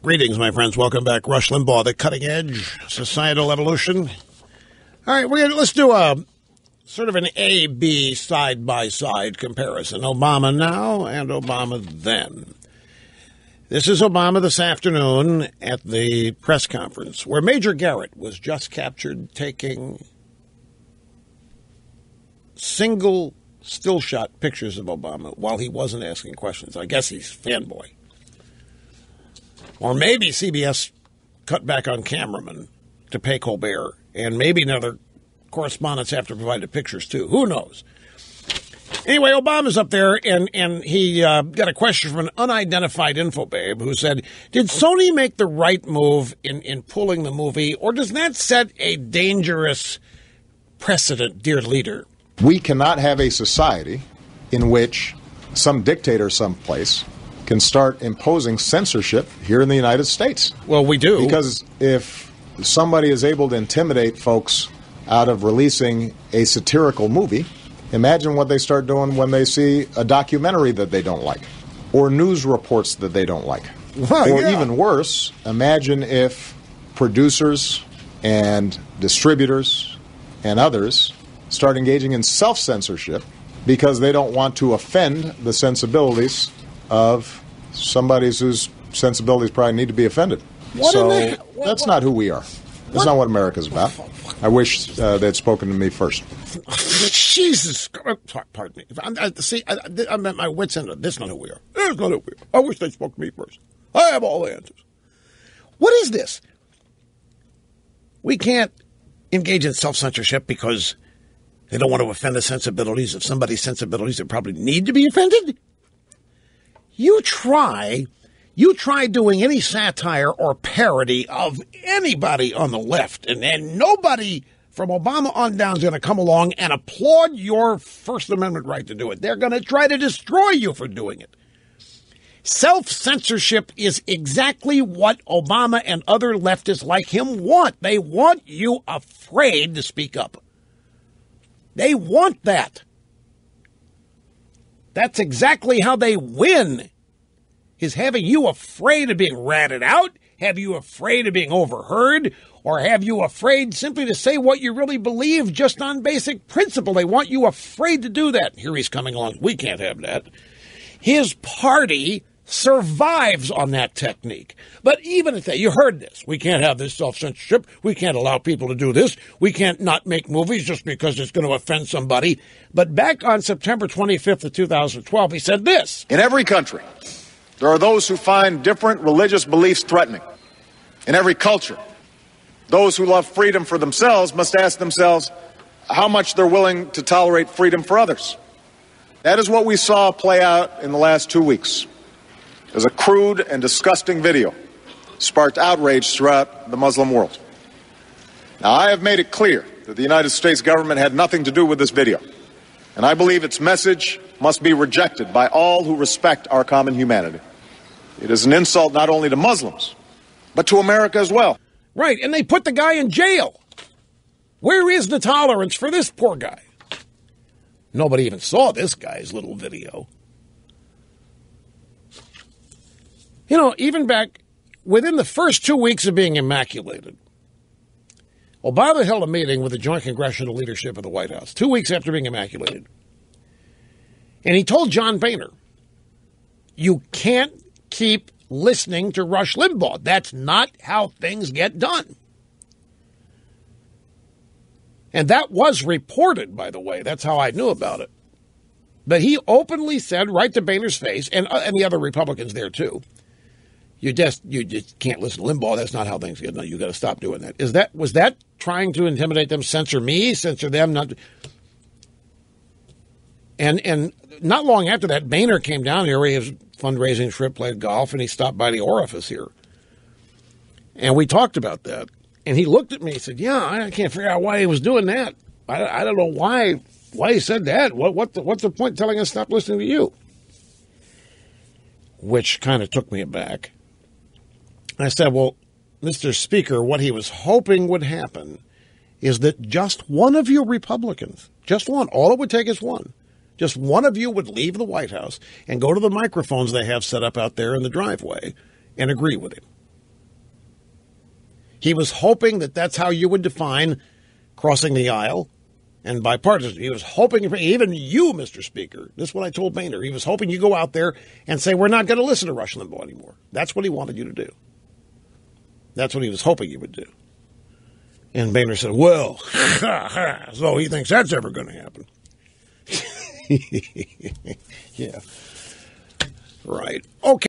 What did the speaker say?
Greetings, my friends. Welcome back. Rush Limbaugh, The Cutting Edge, Societal Evolution. All right, let's do a sort of an A-B side-by-side comparison. Obama now and Obama then. This is Obama this afternoon at the press conference where Major Garrett was just captured taking single still shot pictures of Obama while he wasn't asking questions. I guess he's fanboy. Or maybe CBS cut back on cameramen to pay Colbert, and maybe another correspondents have to provide the pictures too. Who knows? Anyway, Obama's up there, and he got a question from an unidentified infobabe who said, did Sony make the right move in pulling the movie, or does that set a dangerous precedent, dear leader? We cannot have a society in which some dictator someplace can start imposing censorship here in the United States. Well, we do. Because if somebody is able to intimidate folks out of releasing a satirical movie, imagine what they start doing when they see a documentary that they don't like, or news reports that they don't like. Well, or even worse, imagine if producers and distributors and others start engaging in self-censorship because they don't want to offend the sensibilities of somebody whose sensibilities probably need to be offended. That's not who we are. That's not what America's about. I wish they'd spoken to me first. Jesus. Pardon me. I'm at my wit's end. This is not who we are. This is not who we are. I wish they spoke to me first. I have all the answers. What is this? We can't engage in self-censorship because they don't want to offend the sensibilities of somebody's sensibilities that probably need to be offended? You try doing any satire or parody of anybody on the left, and nobody from Obama on down is going to come along and applaud your First Amendment right to do it. They're going to try to destroy you for doing it. Self-censorship is exactly what Obama and other leftists like him want. They want you afraid to speak up. They want that. That's exactly how they win, is having you afraid of being ratted out, have you afraid of being overheard, or have you afraid simply to say what you really believe just on basic principle. They want you afraid to do that. Here he's coming along. We can't have that. His party survives on that technique. But even if you heard this, we can't have this self-censorship. We can't allow people to do this. We can't not make movies just because it's going to offend somebody. But back on September 25th of 2012, he said this. In every country, there are those who find different religious beliefs threatening. In every culture, those who love freedom for themselves must ask themselves how much they're willing to tolerate freedom for others. That is what we saw play out in the last 2 weeks. As a crude and disgusting video sparked outrage throughout the Muslim world. Now, I have made it clear that the United States government had nothing to do with this video, and I believe its message must be rejected by all who respect our common humanity. It is an insult not only to Muslims, but to America as well. Right, and they put the guy in jail. Where is the tolerance for this poor guy? Nobody even saw this guy's little video. You know, even back within the first 2 weeks of being immaculated, Obama held a meeting with the joint congressional leadership of the White House 2 weeks after being immaculated. And he told John Boehner, you can't keep listening to Rush Limbaugh. That's not how things get done. And that was reported, by the way. That's how I knew about it. But he openly said right to Boehner's face, and the other Republicans there too, you just can't listen to Limbaugh. That's not how things get done. You got to stop doing that. Was that trying to intimidate them? Censor me? Censor them? Not. And not long after that, Boehner came down here. He was fundraising trip, played golf, and he stopped by the orifice here. And we talked about that. And he looked at me and said, "Yeah, I can't figure out why he was doing that. I don't know why he said that. What's the point telling us to stop listening to you?" Which kind of took me aback. I said, well, Mr. Speaker, what he was hoping would happen is that just one of you Republicans, just one, all it would take is one, just one of you would leave the White House and go to the microphones they have set up out there in the driveway and agree with him. He was hoping that that's how you would define crossing the aisle and bipartisan. He was hoping, even you, Mr. Speaker, this is what I told Boehner, he was hoping you go out there and say, we're not going to listen to Rush Limbaugh anymore. That's what he wanted you to do. That's what he was hoping you would do. And Boehner said, well, so he thinks that's ever going to happen. Yeah. Right. Okay.